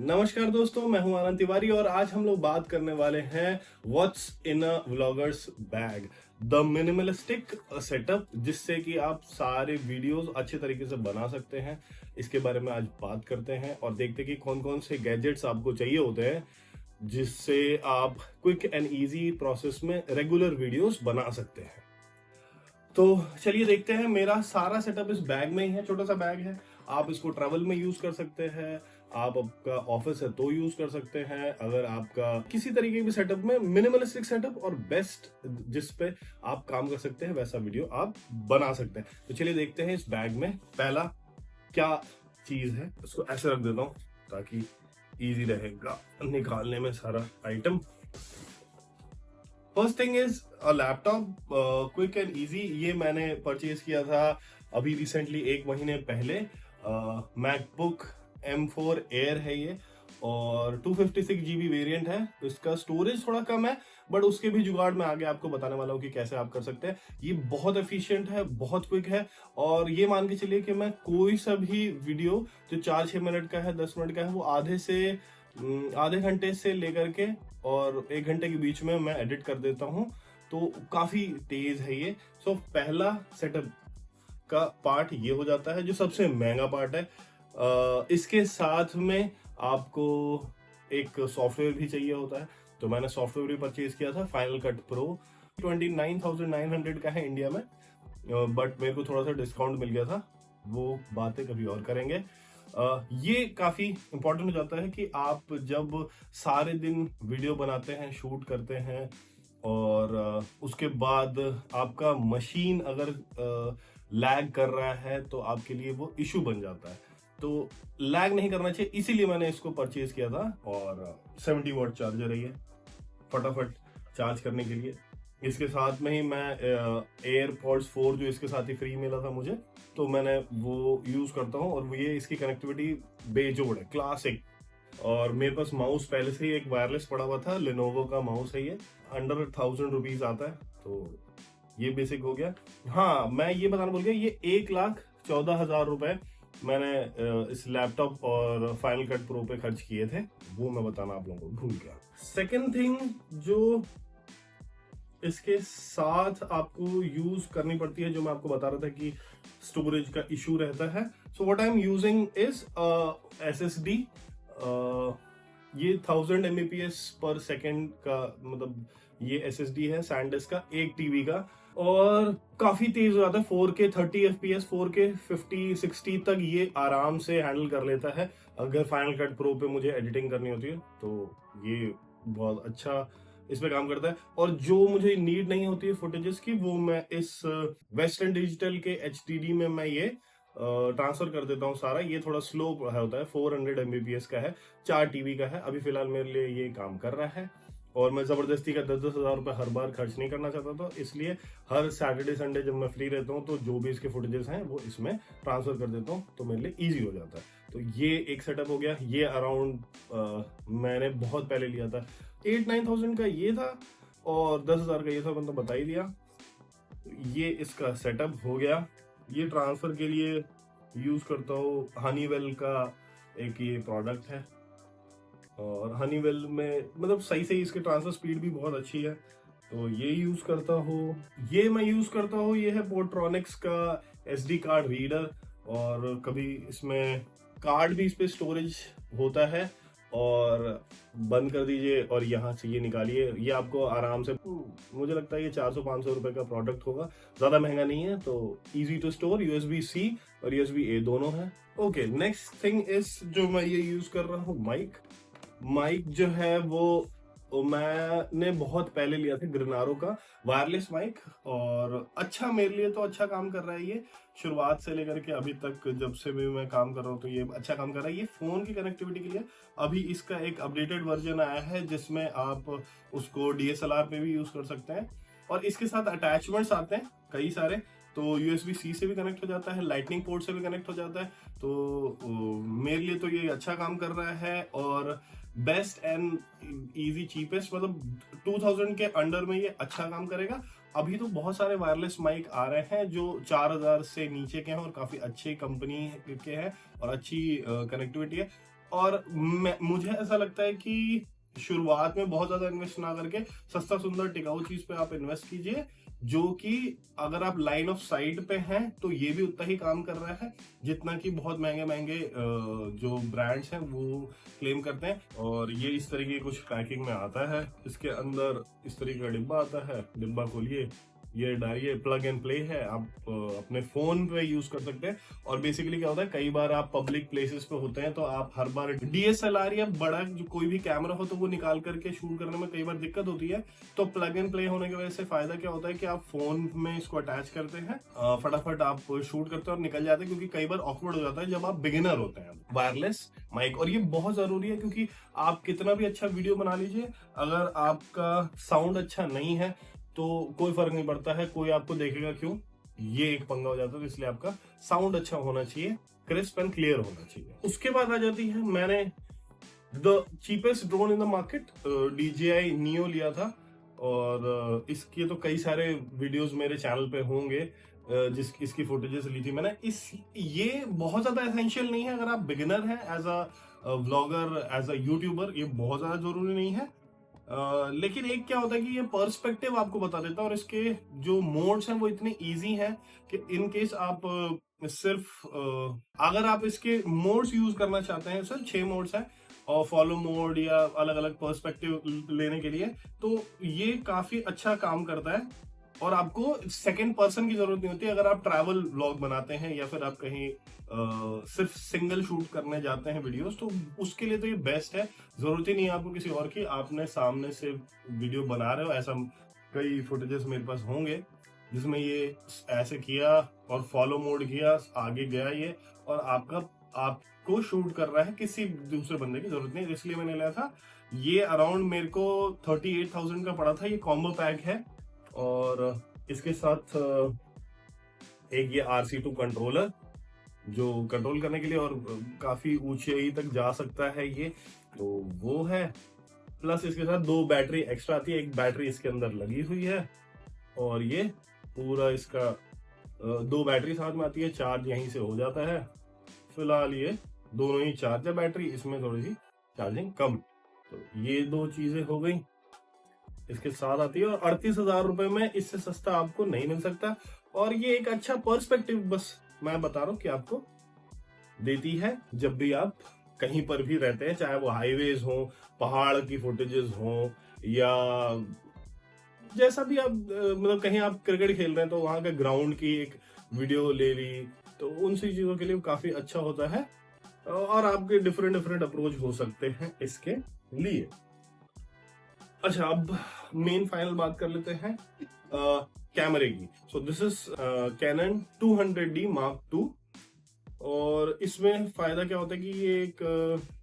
नमस्कार दोस्तों, मैं हूं आनंद तिवारी और आज हम लोग बात करने वाले हैं what's in a vloggers bag, the minimalistic setup, जिससे कि आप सारे वीडियोस अच्छे तरीके से बना सकते हैं। इसके बारे में आज बात करते हैं और देखते हैं कि कौन कौन से गैजेट्स आपको चाहिए होते हैं जिससे आप क्विक एंड इजी प्रोसेस में रेगुलर वीडियोस बना सकते हैं। तो चलिए देखते हैं। मेरा सारा सेटअप इस बैग में ही है। छोटा सा बैग है, आप इसको ट्रैवल में यूज कर सकते हैं, आपका ऑफिस है तो यूज कर सकते हैं। अगर आपका किसी तरीके भी सेटअप में मिनिमलिस्टिक सेटअप और बेस्ट जिस पे आप काम कर सकते हैं वैसा वीडियो आप बना सकते हैं। तो चलिए देखते हैं इस बैग में पहला क्या चीज है। इसको ऐसे रख देता हूँ ताकि इजी रहेगा निकालने में सारा item. First thing is a laptop, quick and easy. ये मैंने परचेज किया था अभी रिसेंटली, 1 महीने पहले। मैकबुक M4 एयर है ये और 256 GB वेरिएंट है। इसका स्टोरेज थोड़ा कम है बट उसके भी जुगाड़ में आगे आपको बताने वाला हूँ कि कैसे आप कर सकते हैं। ये बहुत एफिशिएंट है, बहुत क्विक है और ये मान के चलिए कि मैं कोई सा भी वीडियो जो 4-6 मिनट का है, 10 मिनट का है, वो आधे घंटे से लेकर के और 1 घंटे के बीच में मैं एडिट कर देता हूं। तो काफी तेज है ये। सो पहला सेटअप का पार्ट ये हो जाता है जो सबसे महंगा पार्ट है। इसके साथ में आपको एक सॉफ्टवेयर भी चाहिए होता है, तो मैंने सॉफ्टवेयर भी परचेज किया था, फाइनल कट प्रो। 29,900 का है इंडिया में, बट मेरे को थोड़ा सा डिस्काउंट मिल गया था। वो बातें कभी और करेंगे। ये काफी इंपॉर्टेंट हो जाता है कि आप जब सारे दिन वीडियो बनाते हैं, शूट करते हैं और उसके बाद आपका मशीन अगर लैग कर रहा है तो आपके लिए वो इशू बन जाता है। तो लैग नहीं करना चाहिए, इसीलिए मैंने इसको परचेज किया था। और 70 वॉट चार्जर है ये, फटाफट चार्ज करने के लिए। इसके साथ में ही मैं एयरपॉड्स 4 जो इसके साथ ही फ्री मिला था मुझे, तो मैंने वो यूज करता हूँ और ये इसकी कनेक्टिविटी बेजोड़ है, क्लासिक। और मेरे पास माउस पहले से ही एक वायरलेस पड़ा हुआ था, लेनोवो का माउस है ये, अंडर 1000 रुपीज आता है। तो ये बेसिक हो गया। हाँ, मैं ये बताना भूल गया, ये 1,14,000 रुपए मैंने इस लैपटॉप और फाइनल कट प्रो पे खर्च किए थे, वो मैं बताना आप लोगों को भूल गया। सेकेंड थिंग जो इसके साथ आपको यूज करनी पड़ती है, जो मैं आपको बता रहा था कि स्टोरेज का इशू रहता है। So what I am using is SSD। ये 1000 Mbps पर सेकेंड का, मतलब ये SSD है सैनडिस्क का, 1 TB का, और काफी तेज हो जाता है। 4K 30 FPS, 4K 50-60 तक ये आराम से हैंडल कर लेता है अगर फाइनल कट प्रो पे मुझे एडिटिंग करनी होती है। तो ये बहुत अच्छा इस पे काम करता है। और जो मुझे नीड नहीं होती है फुटेजेस की, वो मैं इस वेस्टर्न डिजिटल के HDD में मैं ये ट्रांसफर कर देता हूँ सारा। ये थोड़ा स्लो होता है, 400 Mbps का है, 4 TB का है। अभी फिलहाल मेरे लिए ये काम कर रहा है और मैं जबरदस्ती का 10-10 हजार रुपए हर बार खर्च नहीं करना चाहता था, इसलिए हर सैटरडे संडे जब मैं फ्री रहता हूँ तो जो भी इसके फुटेजेस हैं वो इसमें ट्रांसफर कर देता हूँ, तो मेरे लिए इजी हो जाता है। तो ये एक सेटअप हो गया। ये अराउंड मैंने बहुत पहले लिया था, 8-9,000 का ये था और 10,000 का ये था, मतलब बता ही दिया। ये इसका सेटअप हो गया। ये ट्रांसफर के लिए यूज करता हूँ हनीवेल का एक ये प्रोडक्ट है, और हनीवेल में मतलब सही इसके ट्रांसफर स्पीड भी बहुत अच्छी है, तो ये यूज करता हूँ। ये मैं यूज करता हूँ, ये है पोर्ट्रॉनिक्स का SD कार्ड रीडर, और कभी इसमें कार्ड भी इस पे स्टोरेज होता है। और बंद कर दीजिए और यहाँ से ये निकालिए, ये आपको आराम से, मुझे लगता है ये 400-500 रुपए का प्रोडक्ट होगा, ज्यादा महंगा नहीं है। तो इजी टू स्टोर, USB-C और USB-A दोनों है। ओके, नेक्स्ट थिंग इज जो मैं ये यूज कर रहा हूँ, माइक जो है वो मैंने बहुत पहले लिया था, ग्रेनारो का वायरलेस माइक, और अच्छा, मेरे लिए तो अच्छा काम कर रहा है ये। शुरुआत से लेकर के अभी तक जब से भी मैं काम कर रहा हूँ तो ये अच्छा काम कर रहा है। ये फोन की कनेक्टिविटी के लिए अभी इसका एक अपडेटेड वर्जन आया है जिसमें आप उसको DSLR पे भी यूज कर सकते हैं, और इसके साथ अटैचमेंट्स आते हैं कई सारे। तो USB-C से भी कनेक्ट हो जाता है, लाइटनिंग पोर्ट से भी कनेक्ट हो जाता है। तो मेरे लिए तो ये अच्छा काम कर रहा है और बेस्ट एंड इजी चीपेस्ट, मतलब 2000 के अंडर में ये अच्छा काम करेगा। अभी तो बहुत सारे वायरलेस माइक आ रहे हैं जो 4000 से नीचे के हैं और काफी अच्छी कंपनी के हैं और अच्छी कनेक्टिविटी है। और मुझे ऐसा लगता है कि शुरुआत में बहुत ज्यादा इन्वेस्ट ना करके सस्ता सुंदर टिकाऊ चीज पे आप इन्वेस्ट कीजिए, जो कि अगर आप लाइन ऑफ साइट पे हैं तो ये भी उतना ही काम कर रहा है जितना कि बहुत महंगे महंगे जो ब्रांड्स हैं वो क्लेम करते हैं। और ये इस तरीके की कुछ पैकिंग में आता है, इसके अंदर इस तरीके का डिब्बा आता है, डिब्बा खोलिए, ये डालिए, प्लग एंड प्ले है, आप अपने फोन पे यूज कर सकते हैं। और बेसिकली क्या होता है, कई बार आप पब्लिक प्लेसेस पे होते हैं तो आप हर बार डीएसएलआर या बड़ा जो कोई भी कैमरा हो तो वो निकाल करके शूट करने में कई बार दिक्कत होती है। तो प्लग एंड प्ले होने की वजह से फायदा क्या होता है कि आप फोन में इसको अटैच करते हैं, फटाफट आप शूट करते हैं और निकल जाते हैं, क्योंकि कई बार ऑकवर्ड हो जाता है जब आप बिगिनर होते हैं। वायरलेस माइक, और ये बहुत जरूरी है क्योंकि आप कितना भी अच्छा वीडियो बना लीजिए, अगर आपका साउंड अच्छा नहीं है तो कोई फर्क नहीं पड़ता है, कोई आपको देखेगा क्यों, ये एक पंगा हो जाता है। तो इसलिए आपका साउंड अच्छा होना चाहिए, क्रिस्प एंड क्लियर होना चाहिए। उसके बाद आ जाती है, मैंने the cheapest drone in the market DJI Neo लिया था, और इसके तो कई सारे वीडियोस मेरे चैनल पे होंगे इसकी फुटेजेस ली थी मैंने। ये बहुत ज्यादा एसेंशियल नहीं है अगर आप बिगिनर हैं, as a vlogger, as a YouTuber, ये बहुत ज्यादा जरूरी नहीं है। लेकिन एक क्या होता है कि ये पर्सपेक्टिव आपको बता देता है, और इसके जो मोड्स हैं वो इतने इजी हैं कि इन केस आप सिर्फ अगर आप इसके मोड्स यूज करना चाहते हैं, सर 6 मोड्स हैं, और फॉलो मोड या अलग अलग पर्सपेक्टिव लेने के लिए, तो ये काफी अच्छा काम करता है। और आपको सेकंड पर्सन की जरूरत नहीं होती अगर आप ट्रैवल व्लॉग बनाते हैं या फिर आप कहीं सिर्फ सिंगल शूट करने जाते हैं वीडियोस, तो उसके लिए तो ये बेस्ट है। जरूरत ही नहीं है आपको किसी और की, आपने सामने से वीडियो बना रहे हो। ऐसा कई फुटेजेस मेरे पास होंगे जिसमें ये ऐसे किया और फॉलो मोड किया, आगे गया ये, और आपको शूट कर रहा है, किसी दूसरे बंदे की जरूरत नहीं। इसलिए मैंने लिया था। ये अराउंड मेरे को 38,000 का पड़ा था। ये कॉम्बो पैक है, और इसके साथ एक ये RC2 कंट्रोलर जो कंट्रोल करने के लिए और काफी ऊंचाई तक जा सकता है ये, तो वो है। प्लस इसके साथ 2 बैटरी एक्स्ट्रा आती है, एक बैटरी इसके अंदर लगी हुई है, और ये पूरा इसका 2 बैटरी साथ में आती है, चार्ज यहीं से हो जाता है। फिलहाल ये दोनों ही चार्ज है बैटरी, इसमें थोड़ी सी चार्जिंग कम। तो ये 2 चीजें हो गई, इसके साथ आती है। और 38,000 रुपए में इससे सस्ता आपको नहीं मिल सकता। और ये एक अच्छा पर्सपेक्टिव, बस मैं बता रहा हूं कि आपको देती है जब भी आप कहीं पर भी रहते हैं, चाहे वो हाईवेज हो, पहाड़ की फुटेजेस हो, या जैसा भी आप मतलब कहीं आप क्रिकेट खेल रहे हैं तो वहां के ग्राउंड की एक वीडियो ले ली, तो उन सी चीजों के लिए काफी अच्छा होता है। और आपके डिफरेंट डिफरेंट अप्रोच हो सकते हैं इसके लिए। अच्छा, अब मेन फाइनल बात कर लेते हैं कैमरे की। So this is Canon 200D Mark II, और इसमें फायदा क्या होता है कि ये एक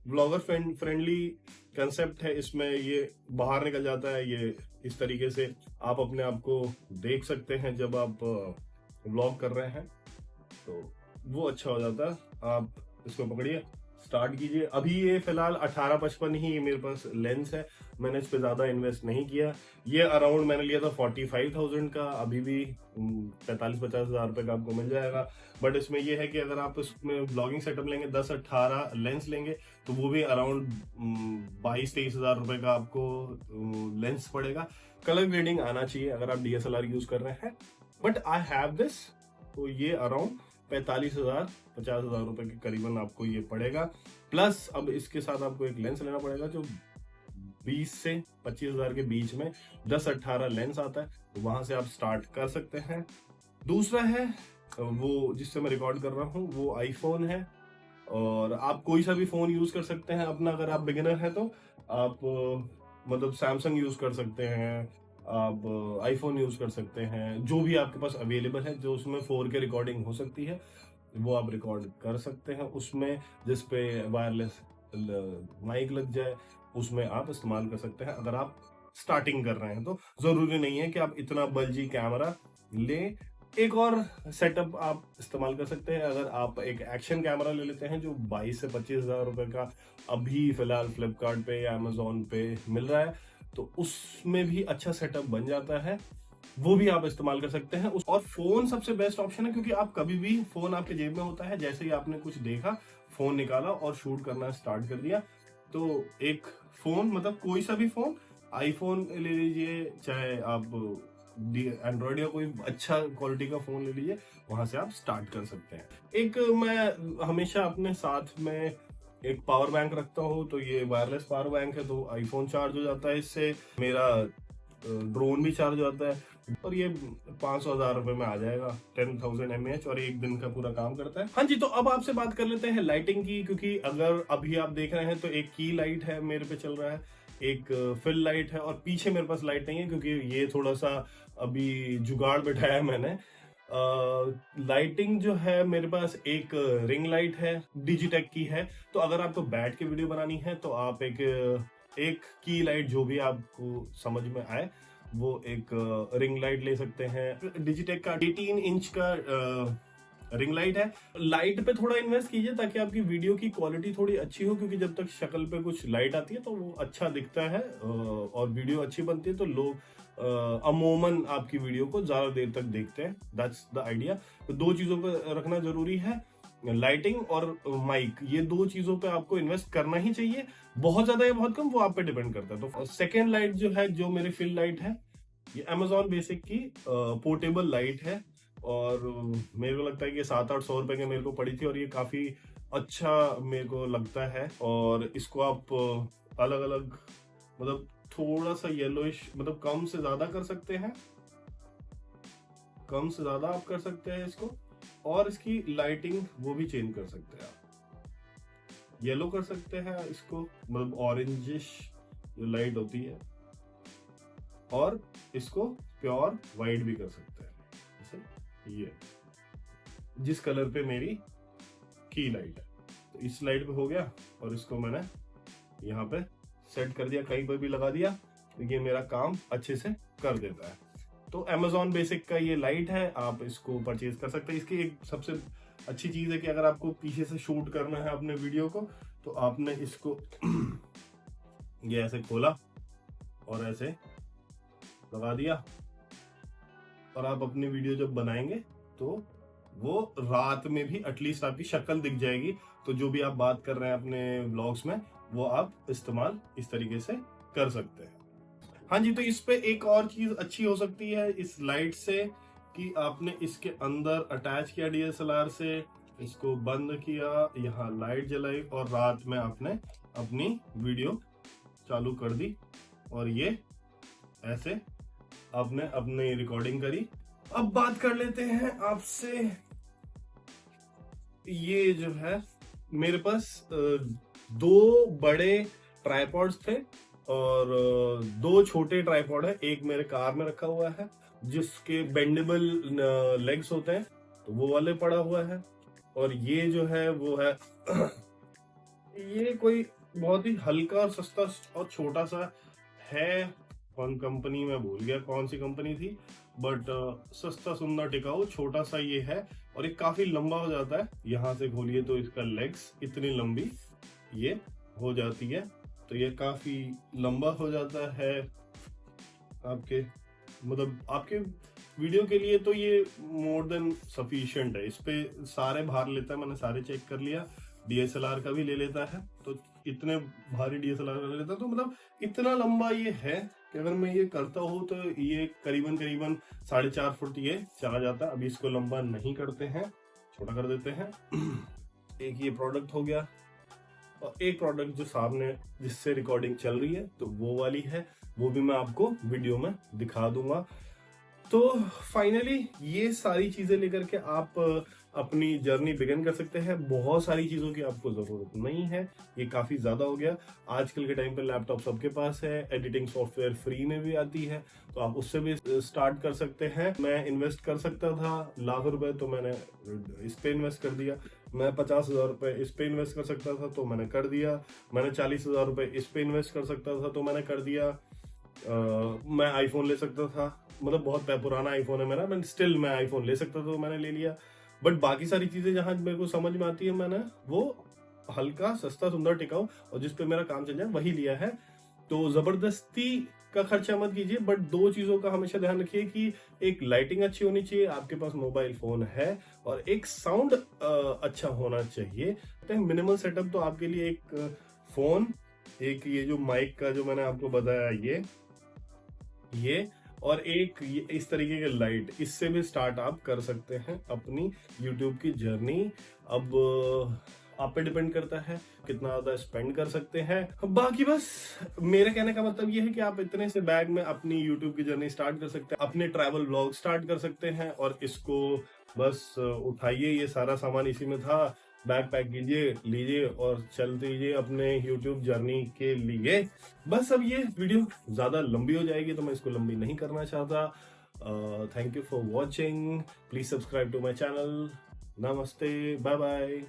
ब्लॉगर फ्रेंडली कंसेप्ट है। इसमें ये बाहर निकल जाता है, ये इस तरीके से आप अपने आप को देख सकते हैं जब आप व्लॉग कर रहे हैं, तो वो अच्छा हो जाता है। आप इसको पकड़िए, स्टार्ट कीजिए। अभी ये फिलहाल 18-55 ही मेरे पास लेंस है, मैंने इस पे ज्यादा इन्वेस्ट नहीं किया। ये अराउंड मैंने लिया था 45,000 का, अभी भी 45-50 हजार रुपए का आपको मिल जाएगा। बट इसमें ये है कि अगर आप इसमें ब्लॉगिंग सेटअप लेंगे, 10-18 लेंस लेंगे, तो वो भी अराउंड 22-23 हजार रुपए का आपको लेंस पड़ेगा। कलर ग्रेडिंग आना चाहिए अगर आप DSLR यूज कर रहे हैं, बट आई हैव दिस, तो ये अराउंड 45,000-50 हजार रुपए के करीबन आपको ये पड़ेगा। प्लस अब इसके साथ आपको एक लेंस लेना पड़ेगा जो 20 से 25 हजार के बीच में 10-18 लेंस आता है, तो वहां से आप स्टार्ट कर सकते हैं। दूसरा है वो जिससे मैं रिकॉर्ड कर रहा हूँ, वो आईफोन है, और आप कोई सा भी फोन यूज कर सकते हैं अपना। अगर आप बिगिनर है तो आप मतलब सैमसंग यूज कर सकते हैं, आप आईफोन यूज कर सकते हैं, जो भी आपके पास अवेलेबल है, जो उसमें 4K रिकॉर्डिंग हो सकती है वो आप रिकॉर्ड कर सकते हैं। उसमें जिसपे वायरलेस माइक लग जाए उसमें आप इस्तेमाल कर सकते हैं। अगर आप स्टार्टिंग कर रहे हैं तो जरूरी नहीं है कि आप इतना बल्जी कैमरा लें। एक और सेटअप आप इस्तेमाल कर सकते हैं, अगर आप एक एक्शन कैमरा ले लेते हैं जो 22 से 25 हजार रुपए का अभी फिलहाल फ्लिपकार्ट पे या अमेजोन पे मिल रहा है, तो उसमें भी अच्छा सेटअप बन जाता है, वो भी आप इस्तेमाल कर सकते हैं। और फोन सबसे बेस्ट ऑप्शन है, क्योंकि आप कभी भी, फोन आपके जेब में होता है, जैसे ही आपने कुछ देखा फोन निकाला और शूट करना स्टार्ट कर दिया। तो एक फोन, मतलब कोई सा भी फोन, आईफोन ले लीजिए, चाहे आप एंड्रॉइड या कोई अच्छा क्वालिटी का फोन ले लीजिए, वहां से आप स्टार्ट कर सकते हैं। एक मैं हमेशा अपने साथ में एक पावर बैंक रखता हूँ, तो ये वायरलेस पावर बैंक है, तो आईफोन चार्ज हो जाता है इससे, मेरा ड्रोन भी चार्ज हो जाता है, और ये 500,000 रुपए में आ जाएगा, 10,000 mAh, और एक दिन का पूरा काम करता है। हाँ जी, तो अब आपसे बात कर लेते हैं लाइटिंग की, क्योंकि अगर अभी आप देख रहे हैं तो एक की लाइट है मेरे पे चल रहा है, एक फिल लाइट है, और पीछे मेरे पास लाइट नहीं है क्योंकि ये थोड़ा सा अभी जुगाड़ बैठाया है मैंने। लाइटिंग जो है मेरे पास एक रिंग लाइट है, डिजिटेक की है, तो अगर आपको बैठ के वीडियो बनानी है तो आप एक की लाइट, जो भी आपको समझ में आए, वो एक रिंग लाइट ले सकते हैं। डिजिटेक का 18 इंच का रिंग लाइट है। लाइट पे थोड़ा इन्वेस्ट कीजिए ताकि आपकी वीडियो की क्वालिटी थोड़ी अच्छी हो, क्योंकि जब तक शक्ल पे कुछ लाइट आती है तो वो अच्छा दिखता है और वीडियो अच्छी बनती है, तो लोग अमूमन आपकी वीडियो को ज्यादा देर तक देखते हैं। That's the idea. तो दो चीजों पर रखना जरूरी है, लाइटिंग और माइक, ये दो चीजों पे आपको इन्वेस्ट करना ही चाहिए। बहुत ज्यादा या बहुत कम वो आप पे डिपेंड करता है। तो सेकेंड लाइट जो है, जो मेरी फिल लाइट है, ये अमेजॉन बेसिक की पोर्टेबल लाइट है, और मेरे को लगता है कि 700-800 रुपए की मेरे को पड़ी थी, और ये काफी अच्छा मेरे को लगता है। और इसको आप अलग अलग, मतलब थोड़ा सा येलोइश, मतलब कम से ज्यादा कर सकते हैं, कम से ज्यादा आप कर सकते हैं इसको, और इसकी लाइटिंग वो भी चेंज कर सकते हैं आप। येलो कर सकते हैं इसको, मतलब ऑरेंजिश जो लाइट होती है, और इसको प्योर वाइट भी कर सकते हैं, जैसे ये जिस कलर पे मेरी की लाइट है। तो इस लाइट पे हो गया, और इसको मैंने यहाँ पे सेट कर दिया, कहीं पर भी लगा दिया, तो ये मेरा काम अच्छे से कर देता है। तो अमेजॉन बेसिक का ये लाइट है, आप इसको परचेज कर सकते हैं। इसकी एक सबसे अच्छी चीज है कि अगर आपको पीछे से शूट करना है अपने वीडियो को, तो आपने इसको ये ऐसे खोला और ऐसे लगा दिया, और आप अपनी वीडियो जब बनाएंगे तो वो रात में भी एटलीस्ट आपकी शक्ल दिख जाएगी। तो जो भी आप बात कर रहे हैं अपने व्लॉग्स में, वो आप इस्तेमाल इस तरीके से कर सकते हैं। हाँ जी, तो इस पे एक और चीज अच्छी हो सकती है इस लाइट से, कि आपने इसके अंदर अटैच किया डीएसएलआर से, इसको बंद किया, यहाँ लाइट जलाई, और रात में आपने अपनी वीडियो चालू कर दी, और ये ऐसे आपने अपनी रिकॉर्डिंग करी। अब बात कर लेते हैं आपसे, ये जो है मेरे पास दो बड़े ट्राइपॉड्स थे और दो छोटे ट्राइपॉड है। एक मेरे कार में रखा हुआ है जिसके बेंडेबल लेग्स होते हैं, तो वो वाले पड़ा हुआ है, और ये जो है वो है ये कोई बहुत ही हल्का और सस्ता और छोटा सा है। कौन कंपनी में भूल गया, कौन सी कंपनी थी, बट सस्ता सुंदर टिकाऊ छोटा सा ये है, और ये काफी लंबा हो जाता है। यहाँ से खोलिए तो इसका लेग्स इतनी लंबी ये हो जाती है, तो ये काफी लंबा हो जाता है आपके, मतलब आपके वीडियो के लिए। तो ये मोर देन सफिशिएंट है। इस पे सारे भार लेता है, मैंने सारे चेक कर लिया, डीएसएलआर का भी ले लेता है, तो इतने भारी डीएसएलआर का ले लेता है, तो मतलब इतना लंबा ये है कि अगर मैं ये करता हूँ तो ये करीबन 4.5 फुट ये चला जाता है। अभी इसको लंबा नहीं करते हैं, छोटा कर देते हैं। एक ये प्रोडक्ट हो गया, और एक प्रोडक्ट जो सामने जिससे रिकॉर्डिंग चल रही है, तो वो वाली है, वो भी मैं आपको वीडियो में दिखा दूंगा। तो फाइनली ये सारी चीजें लेकर के आप अपनी जर्नी बिगिन कर सकते हैं। बहुत सारी चीजों की आपको जरूरत नहीं है, ये काफी ज्यादा हो गया। आजकल के टाइम पे लैपटॉप सबके पास है, एडिटिंग सॉफ्टवेयर फ्री में भी आती है, तो आप उससे भी स्टार्ट कर सकते हैं। मैं इन्वेस्ट कर सकता था लाख रुपए, तो मैंने इस पे इन्वेस्ट कर दिया। मैं 50,000 रुपए इस पे इन्वेस्ट कर सकता था, तो मैंने कर दिया। मैंने 40,000 रुपए इस पे इन्वेस्ट कर सकता था, तो मैंने कर दिया। मैं आईफोन ले सकता था, मतलब बहुत पुराना आईफोन है मेरा, मैं स्टिल मैं आईफोन ले सकता था, तो मैंने ले लिया। बट बाकी सारी चीजें जहां मेरे को समझ में आती है, मैंने वो हल्का सस्ता सुंदर टिकाऊ और जिस पे मेरा काम चल जाए वही लिया है। तो जबरदस्ती का खर्चा मत कीजिए, बट दो चीजों का हमेशा ध्यान रखिए कि एक लाइटिंग अच्छी होनी चाहिए, आपके पास मोबाइल फोन है, और एक साउंड अच्छा होना चाहिए। तो मिनिमल सेटअप तो आपके लिए एक फोन, एक ये जो माइक का जो मैंने आपको बताया ये और एक ये इस तरीके के लाइट, इससे भी स्टार्ट आप कर सकते हैं अपनी यूट्यूब की जर्नी। अब आप पे डिपेंड करता है कितना ज्यादा स्पेंड कर सकते हैं। बाकी बस मेरे कहने का मतलब ये है कि आप इतने से बैग में अपनी यूट्यूब की जर्नी स्टार्ट कर सकते हैं, अपने ट्रैवल व्लॉग स्टार्ट कर सकते हैं, और इसको बस उठाइए, ये सारा सामान इसी में था, बैग पैक कीजिए, लीजिए और चल दीजिए अपने यूट्यूब जर्नी के लिए। बस अब ये वीडियो ज्यादा लंबी हो जाएगी तो मैं इसको लंबी नहीं करना चाहता। Thank you for watching, please subscribe to my channel. नमस्ते, बाय बाय।